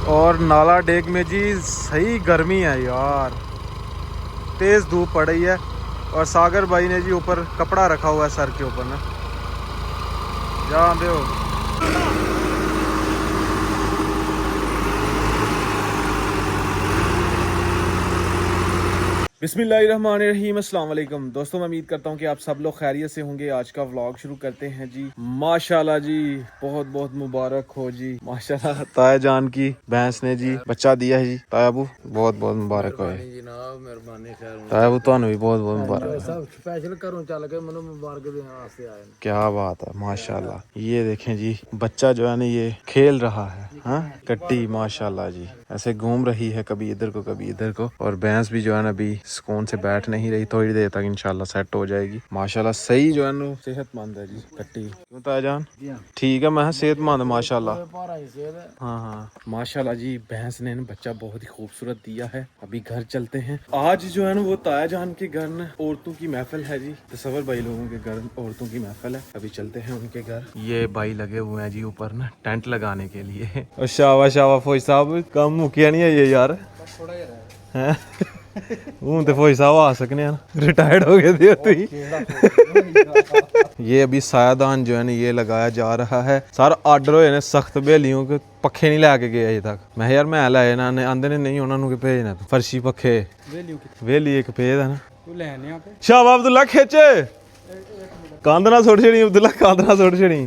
और नाला डेक में जी सही गर्मी है यार, तेज़ धूप पड़ रही है। और सागर भाई ने जी ऊपर कपड़ा रखा हुआ है सर के ऊपर ना, जहाँ दे हो। बिस्मिल्लाहिर्रहमानिर्रहीम, अस्सलाम वालेकुम दोस्तों, मैं उम्मीद करता हूँ कि आप सब लोग खैरियत से होंगे। आज का व्लॉग शुरू करते हैं जी। माशाल्लाह जी, बहुत बहुत मुबारक हो जी। माशाल्लाह ताया जान की भैंस ने जी बच्चा दिया है जी। ताया अबू बहुत बहुत मुबारक हो जनाब, मेहरबानी खैर ताया अबू, ਤੁਹਾਨੂੰ भी बहुत बहुत मुबारक। सब स्पेशल घरों चल के मैंने मुबारक देने वास्ते आए। क्या बात है माशाल्लाह। ये देखें जी बच्चा जो है ना ये खेल रहा है, हाँ कट्टी माशाल्लाह जी ऐसे घूम रही है, कभी इधर को कभी इधर को। और भैंस भी जो है ना अभी सुकून से बैठ नहीं रही, थोड़ी देर तक इंशाल्लाह सेट हो जाएगी। माशाल्लाह सही जो है ना सेहतमंद है जी कट्टी। क्यों ताया जान? ठीक है, मैं सेहतमंद माशाल्लाह। हाँ हाँ माशाल्लाह जी, भैंस ने ना बच्चा बहुत ही खूबसूरत दिया है। अभी घर चलते हैं। आज जो है ना वो ताया जान के घर ना औरतों की महफिल है जी। तसव्वुर भाई लोगों के घर औरतों की महफिल है। अभी चलते हैं उनके घर। ये भाई लगे हुए हैं जी ऊपर ना टेंट लगाने के लिए। और शावा शावा फौज साहब, काम मुकिया नहीं है ये यार हैं। हूं तो फौज साहब आ सकने हैं, रिटायर्ड हो गए थे तुही। ये अभी सायादान जो है ना ये लगाया जा रहा है। सारा आर्डर होए ने सख्त बेलियों के, पखे नहीं लैके गए अजे तक। मैं यार मैं लाए ना आंदे ने नहीं, उन्होंने भेजना फर्शी पखे वेली एक भेज है ना। शाह अब्दुल्ला खिच कंध ना सुट छड़ी, अब्दुल्ला कंध ना सुट छड़ी,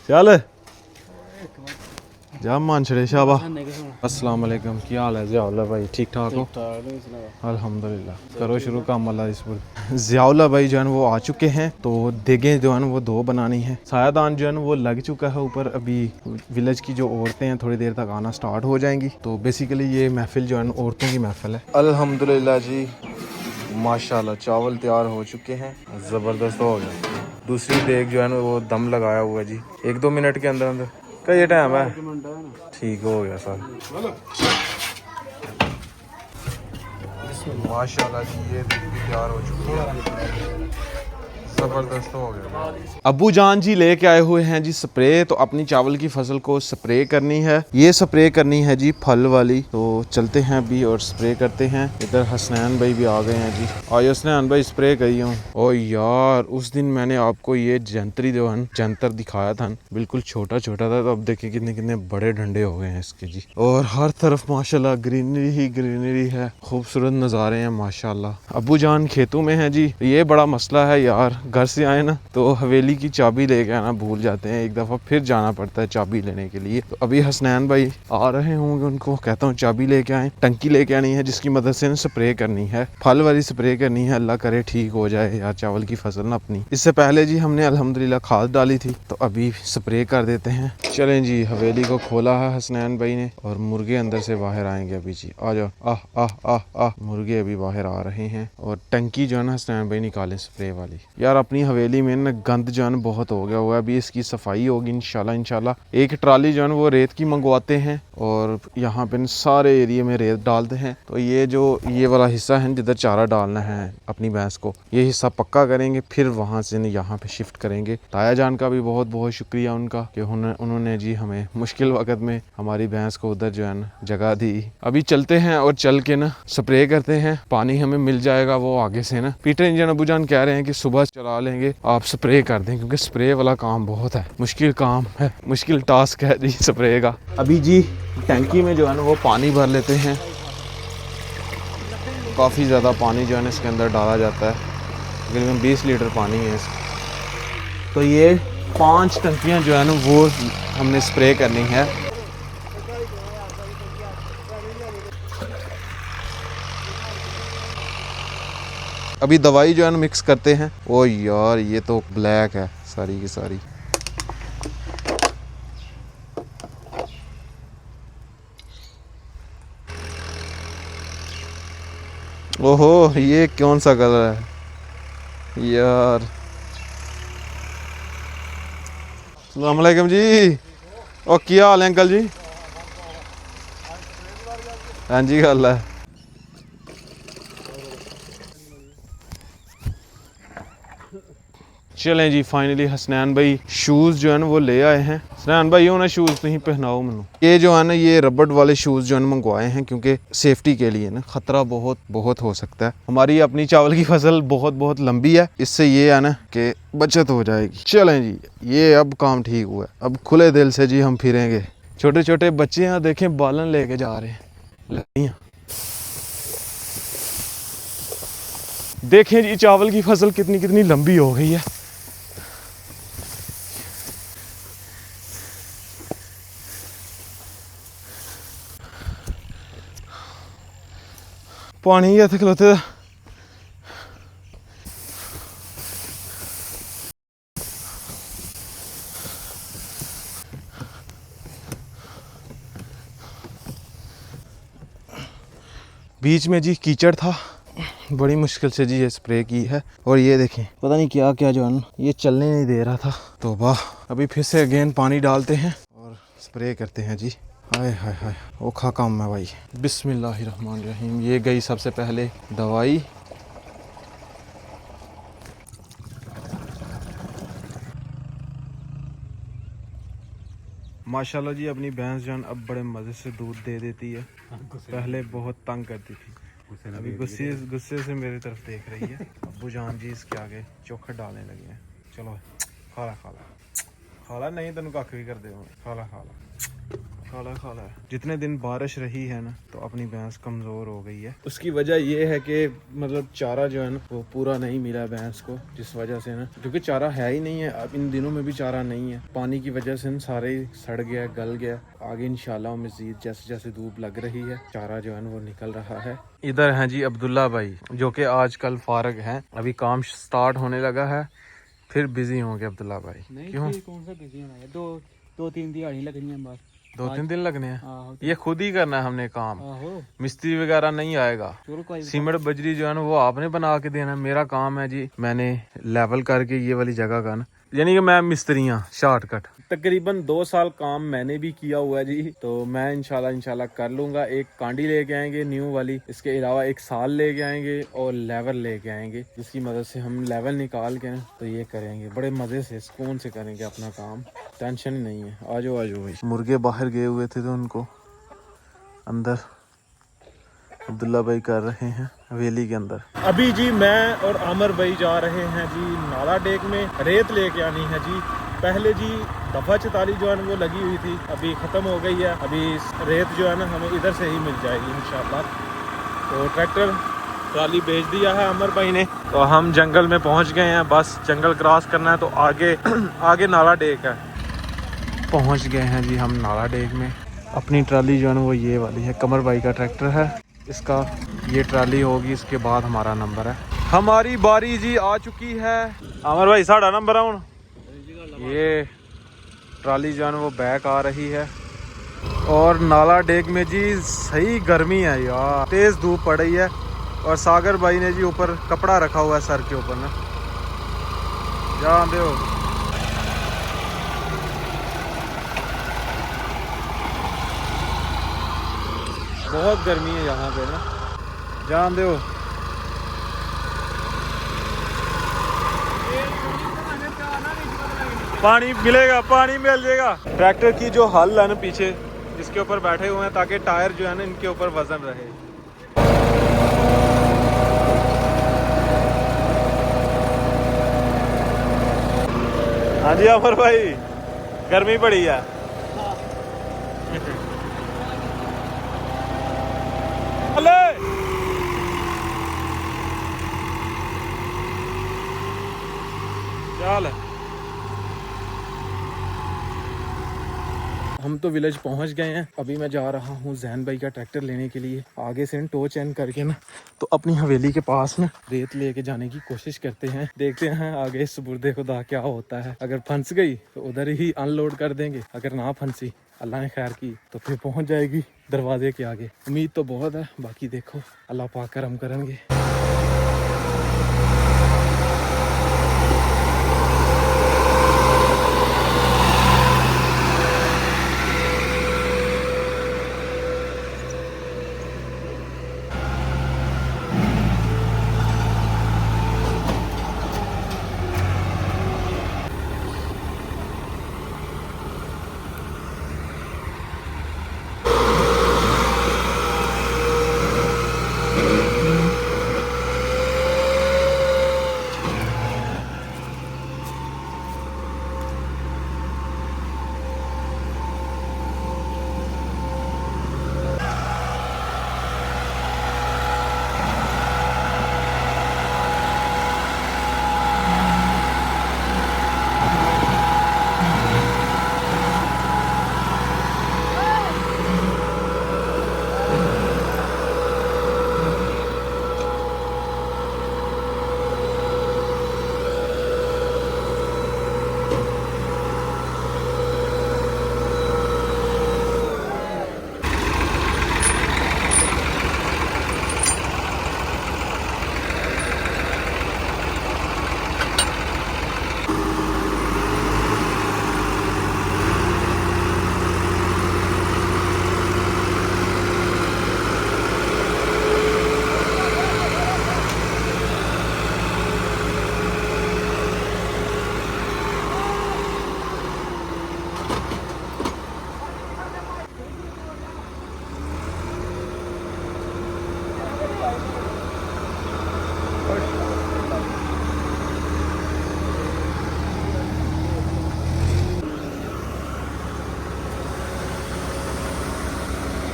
चल जा मान छड़े शाबा। अस्सलाम वालेकुम, क्या हाल है ज़ियाउल्लाह भाई? ठीक ठाक हो? अल्हम्दुलिल्लाह। करो शुरू काम अल्लाह इस पर। ज़ियाउल्लाह भाई जो है वो आ चुके हैं, तो देगें जो है वो 2 बनानी है। सायादान जो है वो लग चुका है ऊपर। अभी विलेज की जो औरतें हैं थोड़ी देर तक आना स्टार्ट हो जाएंगी। तो बेसिकली ये महफिल जो है औरतों की महफिल है। अल्हम्दुलिल्लाह जी माशाल्लाह चावल तैयार हो चुके हैं, ज़बरदस्त हो गया। दूसरी देग जो है ना वो दम लगाया हुआ है जी, 1-2 मिनट के अंदर अंदर का ये टाइम है। ठीक हो गया सर माशाल्लाह जी। ये देग भी तैयार हो चुकी है, जबरदस्त हो गया। अब्बू जान जी लेके आए हुए हैं जी स्प्रे। तो अपनी चावल की फसल को स्प्रे करनी है, ये स्प्रे करनी है जी फल वाली। तो चलते हैं अभी और स्प्रे करते हैं। इधर हसनैन भाई भी आ गए हैं जी। आज हसनैन भाई स्प्रे करी हूँ। ओ यार उस दिन मैंने आपको ये जंतरी जो है जंतर दिखाया था, बिल्कुल छोटा छोटा था, तो अब देखिए कितने कितने बड़े डंडे हो गए हैं इसके जी। और हर तरफ माशाल्लाह ग्रीनरी ही ग्रीनरी है, खूबसूरत नज़ारे हैं माशाल्लाह। अब्बू जान खेतों में है जी। ये बड़ा मसला है यार, घर से आए ना तो हवेली की चाबी लेके आना भूल जाते हैं, एक दफ़ा फिर जाना पड़ता है चाबी लेने के लिए। तो अभी हसनैन भाई आ रहे होंगे, उनको कहता हूँ चाबी लेके आए। टंकी लेके आनी है जिसकी मदद से ना स्प्रे करनी है, फल वाली स्प्रे करनी है। अल्लाह करे ठीक हो जाए यार चावल की फसल ना अपनी। इससे पहले जी हमने अल्हम्दुलिल्लाह खाद डाली थी, तो अभी स्प्रे कर देते हैं। चलें जी, हवेली को खोला है हसनैन भाई ने और मुर्गे अंदर से बाहर आएंगे अभी जी। आ जाओ, आह आह आह आह, मुर्गे अभी बाहर आ रहे हैं। और टंकी जो है ना हसनैन भाई निकालें स्प्रे वाली। यार अपनी हवेली में ना गंद जो है ना बहुत हो गया हुआ है, अभी इसकी सफाई होगी इंशाल्लाह। एक ट्राली जो है वो रेत की मंगवाते हैं और यहाँ पे सारे एरिया में रेत डालते हैं। तो ये वाला हिस्सा है जिधर चारा डालना है अपनी भैंस को, ये हिस्सा पक्का करेंगे, फिर वहाँ से यहाँ पे शिफ्ट करेंगे। ताया जान का भी बहुत बहुत शुक्रिया उनका कि उन्होंने जी हमें मुश्किल वक्त में हमारी भैंस को उधर जो है ना जगह दी। अभी चलते हैं और चल के ना स्प्रे करते हैं। पानी हमें मिल जाएगा वो आगे से ना। पीटर इंजन अबू जान कह रहे हैं कि सुबह चला लेंगे, आप स्प्रे कर दें, क्योंकि स्प्रे वाला काम बहुत है, मुश्किल काम है, मुश्किल टास्क है जी स्प्रे का। अभी जी टैंकी में जो है ना वो पानी भर लेते हैं। काफ़ी ज़्यादा पानी जो है ना इसके अंदर डाला जाता है, तकरीबन 20 लीटर पानी है इसका। तो ये 5 टंकियाँ जो है ना वो हमने स्प्रे करनी है। अभी दवाई जो है ना मिक्स करते हैं। ओ यार ये तो ब्लैक है सारी की सारी। ओहो ये कौन सा कलर है यार? अस्सलाम वालेकुम जी। ओ क्या हाल है अंकल जी? हाँ जी गल है। चलें जी फाइनली हसनैन भाई शूज़ जो है ना वो ले आए हैं। हसनैन भाई उन्हें शूज़ तुम पहनाओ मैनू। ये जो है ना ये रबड़ वाले शूज़ जो है ना मंगवाए हैं क्योंकि सेफ्टी के लिए ना ख़तरा बहुत बहुत हो सकता है। हमारी अपनी चावल की फसल बहुत बहुत लंबी है, इससे ये है ना कि बचत हो जाएगी। चलें जी ये अब काम ठीक हुआ है, अब खुले दिल से जी हम फिरेंगे। छोटे छोटे बच्चे यहाँ देखें बालन लेके जा रहे हैं लड़ियाँ। देखें जी चावल की फसल कितनी कितनी लंबी हो गई है। पानी ही इत्थे खलोते दा। बीच में जी कीचड़ था, बड़ी मुश्किल से जी ये स्प्रे की है। और ये देखें पता नहीं क्या क्या जो है ना ये चलने नहीं दे रहा था। तो वाह अभी फिर से अगेन पानी डालते हैं और स्प्रे करते हैं जी। हाय हाय हाय औखा काम है भाई। बिस्मिल्लाहिर्रहमानिर्रहीम। ये गई सबसे पहले दवाई। माशाल्लाह जी अपनी भैंस जान अब बड़े मज़े से दूध दे देती है। पहले बहुत तंग करती थी, अभी गुस्से से मेरी तरफ देख रही है। अब्बू जान जी इसके आगे चोखट डालने लगे हैं। चलो खाला खाला खाला नहीं तेन कख भी कर दे खाला खाला खाला खाला। जितने दिन बारिश रही है ना तो अपनी भैंस कमज़ोर हो गई है। उसकी वजह ये है कि मतलब चारा जो है ना वो पूरा नहीं मिला भैंस को, जिस वजह से ना क्योंकि चारा है ही नहीं है। अब इन दिनों में भी चारा नहीं है, पानी की वजह से ना सारे सड़ गया गल गया। आगे इंशाल्लाह मज़ीद जैसे जैसे धूप लग रही है चारा जो है ना वो निकल रहा है। इधर हैं जी अब्दुल्ला भाई जो कि आजकल फारग हैं, अभी काम स्टार्ट होने लगा है, फिर बिजी होंगे अब्दुल्ला भाई। क्यों कौन सा बिजी होना है? दो तीन दिहाड़ी लगनी है बस। 2-3 दिन लगने हैं? आहो, ये खुद ही करना है हमने काम, आहो मिस्त्री वगैरह नहीं आएगा। चलो कोई सीमेंट बजरी जो है ना वो आपने बना के देना है। मेरा काम है जी मैंने लेवल करके ये वाली जगह का ना, यानी कि मैं मिस्त्रियाँ शॉर्टकट। तकरीबन 2 साल काम मैंने भी किया हुआ है जी, तो मैं इंशाल्लाह कर लूँगा। एक कांडी लेके आएंगे न्यू वाली, इसके अलावा एक साल लेके आएंगे और लेवल लेके आएंगे, जिसकी मदद से हम लेवल निकाल के ना तो ये करेंगे बड़े मज़े से सुकून से करेंगे अपना काम, टेंशन नहीं है। आजो आजो भाई। मुर्गे बाहर गए हुए थे तो उनको अंदर अब्दुल्ला भाई कर रहे हैं हवेली के अंदर। अभी जी मैं और आमर भाई जा रहे हैं जी नाला डेक में, रेत लेके आनी है जी। पहले जी दफ़ा 44 जो है ना वो लगी हुई थी, अभी ख़त्म हो गई है। अभी रेत जो है ना हमें इधर से ही मिल जाएगी इंशाल्लाह। तो ट्रैक्टर ट्राली भेज दिया है अमर भाई ने। तो हम जंगल में पहुंच गए हैं, बस जंगल क्रॉस करना है तो आगे आगे नाला डेक है। पहुंच गए हैं जी हम नाला डेक में। अपनी ट्राली जो है ना वो ये वाली है, कमर भाई का ट्रैक्टर है, इसका ये ट्राली होगी, इसके बाद हमारा नंबर है। हमारी बारी जी आ चुकी है। अमर भाई साढ़ा नंबर है हूँ। ये ट्राली जो है ना वो बैक आ रही है और नाला डेक में जी सही गर्मी है यार, तेज़ धूप पड़ रही है। और सागर भाई ने जी ऊपर कपड़ा रखा हुआ है सर के ऊपर ना, जान दो। बहुत गर्मी है यहाँ पे ना, जान दो। पानी मिलेगा, पानी मिल जाएगा। ट्रैक्टर की जो हल है ना पीछे इसके ऊपर बैठे हुए हैं ताकि टायर जो है ना इनके ऊपर वजन रहे। हाँ जी अमर भाई गर्मी पड़ी है। चल हम तो विलेज पहुंच गए हैं। अभी मैं जा रहा हूं जैन भाई का ट्रैक्टर लेने के लिए। आगे से टो चैन करके ना तो अपनी हवेली के पास ना रेत लेके जाने की कोशिश करते हैं। देखते हैं आगे सुपुर्दे खुदा क्या होता है। अगर फंस गई तो उधर ही अनलोड कर देंगे, अगर ना फंसी अल्लाह ने खैर की तो फिर पहुंच जाएगी दरवाजे के आगे। उम्मीद तो बहुत है, बाकी देखो अल्लाह पाक करम करेंगे।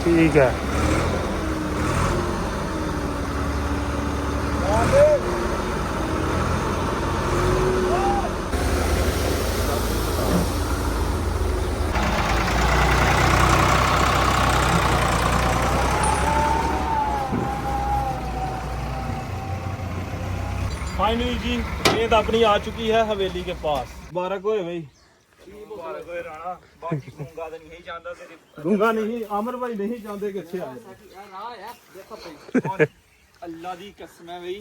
ਠੀਕ ਹੈ। फाइनली जी गेंद अपनी आ चुकी है हवेली के पास। मुबारक होए भाई। गूंगा नहीं आमर भाई नहीं जानते किथे आए। ਅੱਲਾ ਦੀ ਕਸਮ ਹੈ ਬਈ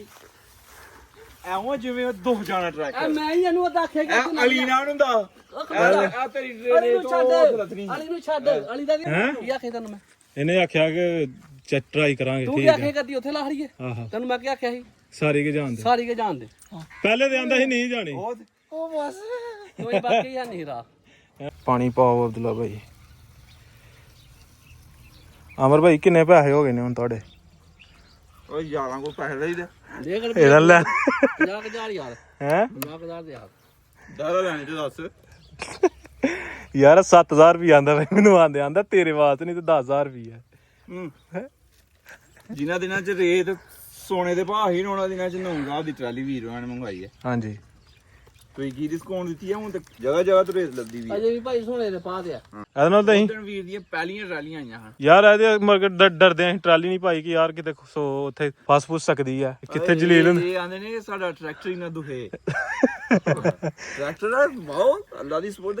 ਐਵੇਂ ਜਿਵੇਂ ਦੋ ਜਾਣਾ ਟਰੈਕ ਮੈਂ ਹੀ ਇਹਨੂੰ ਆਖੇਗਾ ਅਲੀ ਨਾਲ ਹੁੰਦਾ ਆ ਤੇਰੀ ਅਲੀ ਨੂੰ ਛੱਡ ਅਲੀ ਨੂੰ ਛੱਡ ਅਲੀ ਦਾ ਕੀ ਆਖੇ ਤੈਨੂੰ ਮੈਂ ਇਹਨੇ ਆਖਿਆ ਕਿ ਟਰਾਈ ਕਰਾਂਗੇ। ਤੂੰ ਠੀਕ ਕੀ ਆਖੇ ਕਰਦੀ ਉੱਥੇ ਲਾਹੜੀਏ ਆਹੋ ਤੈਨੂੰ ਮੈਂ ਕੀ ਆਖਿਆ ਸੀ ਸਾਰੀ ਕੇ ਜਾਣਦੇ ਸਾਰੀ ਕੇ ਜਾਣਦੇ ਪਹਿਲੇ ਤੇ ਆਂਦਾ ਸੀ ਨਹੀਂ ਜਾਣੀ। ਉਹ ਬਸ ਕੋਈ ਬਾਕੀ ਹੈ ਨਹੀਂ ਰਾ ਪਾਣੀ ਪਾਓ ਅਬਦੁੱਲਾ ਭਾਈ। ਅਮਰ ਭਾਈ ਕਿੰਨੇ ਪੈਸੇ ਹੋ ਗਏ ਨੇ ਹੁਣ ਤੁਹਾਡੇ? ਓਏ ਯਾਰਾਂ ਕੋ ਪੈਸੇ ਲਈ ਦੇ ਦੇਖ ਇਹਦਾ ਲੈ 50000 ਯਾਰ ਹੈ 50000 ਦੇ ਯਾਰ ਦਾਦਾ ਲੈਣੇ ਤੇ ਦੱਸ ਯਾਰ 7000 ਰੁਪਏ ਆਂਦਾ ਭਾਈ ਮੈਨੂੰ ਆਂਦਾ ਤੇਰੇ ਵਾਸਤੇ ਨਹੀਂ ਤੇ 10000 ਰੁਪਏ। ਜਿਨ੍ਹਾਂ ਦਿਨਾਂ ਚ ਰੇਤ ਸੋਨੇ ਦੇ ਭਾਅ ਹੀ ਉਹਨਾਂ ਦਿਨਾਂ ਚ ਨੌਂਗਾ ਦੀ ਟਰਾਲੀ ਵੀਰਾਂ ਨੇ ਮੰਗਵਾਈ ਹੈ। ਹਾਂਜੀ ਕੋਈ ਕੀ ਡਿਸਕਾਊਂਟ ਦਿੱਤੀ ਹੈ ਹੁਣ ਤੇ ਜਗ੍ਹਾ ਜਗ੍ਹਾ ਤੇ ਰੇਤ ਲੱਦੀ ਵੀ ਅਜੇ ਵੀ ਭਾਈ ਸੋਨੇ ਦੇ ਪਾ ਦਿਆ ਇਹਦੇ ਨਾਲ ਤਾਂ ਅਸੀਂ ਦਿਨ ਵੀਰ ਦੀਆਂ ਪਹਿਲੀਆਂ ਟਰਾਲੀਆਂ ਆਈਆਂ ਹਨ। ਯਾਰ ਇਹਦੇ ਮਗਰ ਡਰਦੇ ਆਂ ਟਰਾਲੀ ਨਹੀਂ ਪਾਈ ਕਿ ਯਾਰ ਕਿਤੇ ਸੋ ਉੱਥੇ ਫਸ ਫੁਸ ਸਕਦੀ ਆ ਕਿੱਥੇ ਜਲੀਲ ਹੁੰਦੀ। ਇਹ ਆਂਦੇ ਨੇ ਸਾਡਾ ਟਰੈਕਟਰ ਹੀ ਨਾ ਦੁਖੇ ਟਰੈਕਟਰ ਬਹੁਤ ਅੱਲਾ ਦੀ ਸਪੋਰਟ